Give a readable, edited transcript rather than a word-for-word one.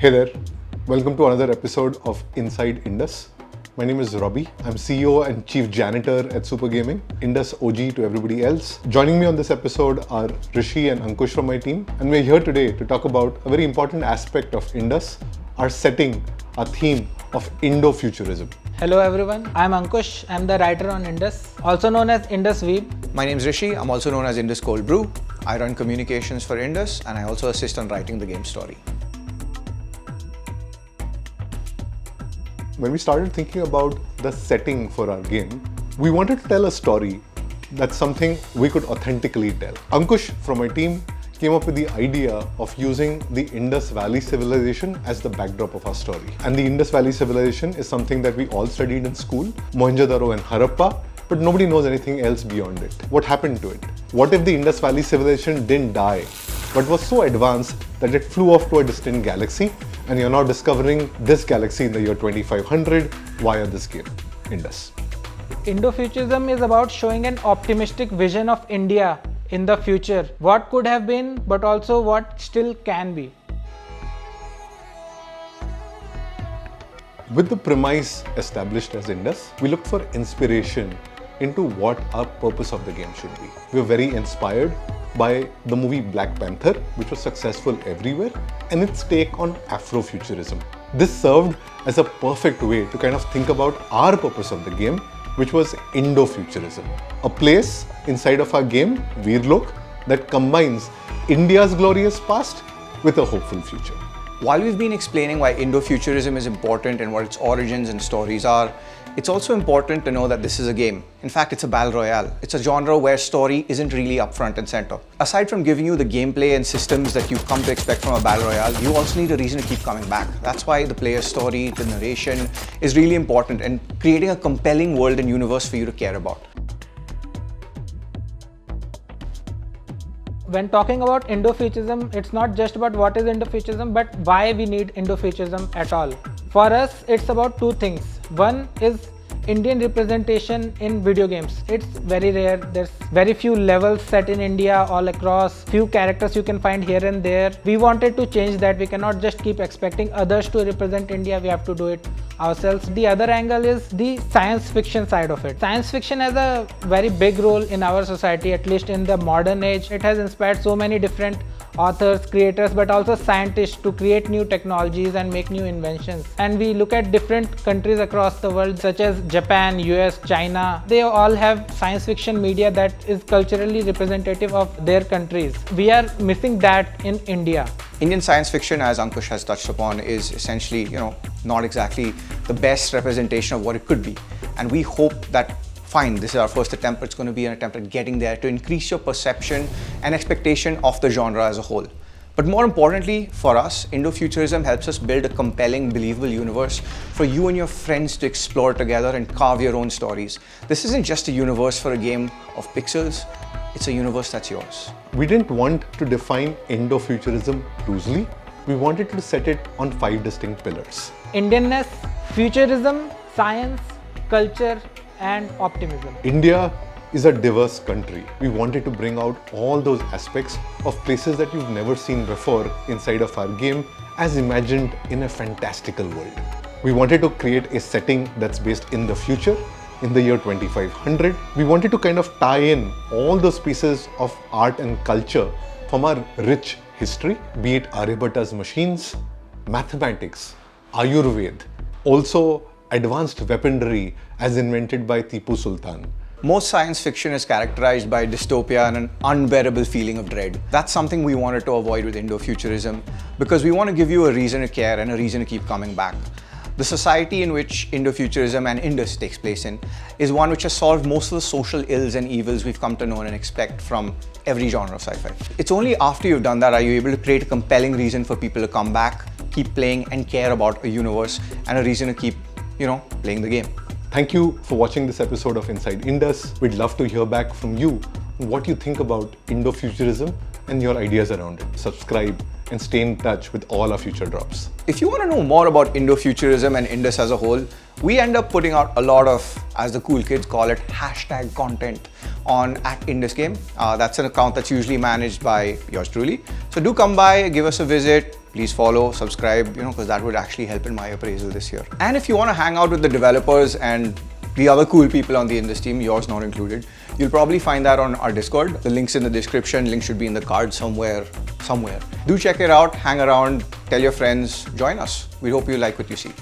Hey there, welcome to another episode of Inside Indus. My name is Robbie. I'm CEO and Chief Janitor at Super Gaming, Indus OG to everybody else. Joining me on this episode are Rishi and Ankush from my team, and we're here today to talk about a very important aspect of Indus, our setting, our theme of Indo-Futurism. Hello everyone, I'm Ankush. I'm the writer on Indus, also known as Indus Weeb. My name is Rishi. I'm also known as Indus Cold Brew. I run communications for Indus and I also assist on writing the game story. When we started thinking about the setting for our game, we wanted to tell a story that's something we could authentically tell. Ankush from my team came up with the idea of using the Indus Valley civilization as the backdrop of our story. And the Indus Valley civilization is something that we all studied in school, Mohenjo-daro and Harappa, but nobody knows anything else beyond it. What happened to it? What if the Indus Valley civilization didn't die, but was so advanced that it flew off to a distant galaxy, and you're now discovering this galaxy in the year 2500 via this game, Indus. Indo-Futurism is about showing an optimistic vision of India in the future. What could have been, but also what still can be. With the premise established as Indus, we looked for inspiration into what our purpose of the game should be. We were very inspired by the movie Black Panther, which was successful everywhere, and its take on Afrofuturism. This served as a perfect way to kind of think about our purpose of the game, which was Indo-Futurism. A place inside of our game, Virlok, that combines India's glorious past with a hopeful future. While we've been explaining why Indo-Futurism is important and what its origins and stories are, it's also important to know that this is a game. In fact, it's a battle royale. It's a genre where story isn't really up front and center. Aside from giving you the gameplay and systems that you've come to expect from a battle royale, you also need a reason to keep coming back. That's why the player's story, the narration is really important and creating a compelling world and universe for you to care about. When talking about Indo-Futurism, it's not just about what is Indo-Futurism, but why we need Indo-Futurism at all. For us, it's about two things. One is Indian representation in video games. It's very rare. There's very few levels set in India all across, few characters you can find here and there. We wanted to change that. We cannot just keep expecting others to represent India. We have to do it ourselves. The other angle is the science fiction side of it. Science fiction has a very big role in our society, at least in the modern age. It has inspired so many different authors, creators, but also scientists to create new technologies and make new inventions. And we look at different countries across the world, such as Japan, US, China. They all have science fiction media that is culturally representative of their countries. We are missing that in India. Indian science fiction, as Ankush has touched upon, is essentially, not exactly the best representation of what it could be. And we hope that fine, this is our first attempt, but it's going to be an attempt at getting there to increase your perception and expectation of the genre as a whole. But more importantly, for us, Indo-Futurism helps us build a compelling, believable universe for you and your friends to explore together and carve your own stories. This isn't just a universe for a game of pixels, it's a universe that's yours. We didn't want to define Indo-Futurism loosely. We wanted to set it on 5 distinct pillars. Indianness, futurism, science, culture, and optimism. India is a diverse country. We wanted to bring out all those aspects of places that you've never seen before inside of our game as imagined in a fantastical world. We wanted to create a setting that's based in the future, in the year 2500. We wanted to kind of tie in all those pieces of art and culture from our rich history, be it Aryabhata's machines, mathematics, Ayurveda, also advanced weaponry as invented by Tipu Sultan. Most science fiction is characterized by dystopia and an unbearable feeling of dread. That's something we wanted to avoid with Indo-Futurism because we want to give you a reason to care and a reason to keep coming back. The society in which Indo-Futurism and Indus takes place in is one which has solved most of the social ills and evils we've come to know and expect from every genre of sci-fi. It's only after you've done that are you able to create a compelling reason for people to come back, keep playing and care about a universe and a reason to keep playing the game. Thank you for watching this episode of Inside Indus. We'd love to hear back from you on what you think about Indo-Futurism and your ideas around it. Subscribe and stay in touch with all our future drops. If you want to know more about Indo-Futurism and Indus as a whole, we end up putting out a lot of, as the cool kids call it, hashtag content on @IndusGame. That's an account that's usually managed by yours truly. So do come by, give us a visit, please follow, subscribe, because that would actually help in my appraisal this year. And if you want to hang out with the developers and the other cool people on the Indus team, yours not included, you'll probably find that on our Discord. The link's in the description, link should be in the card somewhere. Do check it out, hang around, tell your friends, join us. We hope you like what you see.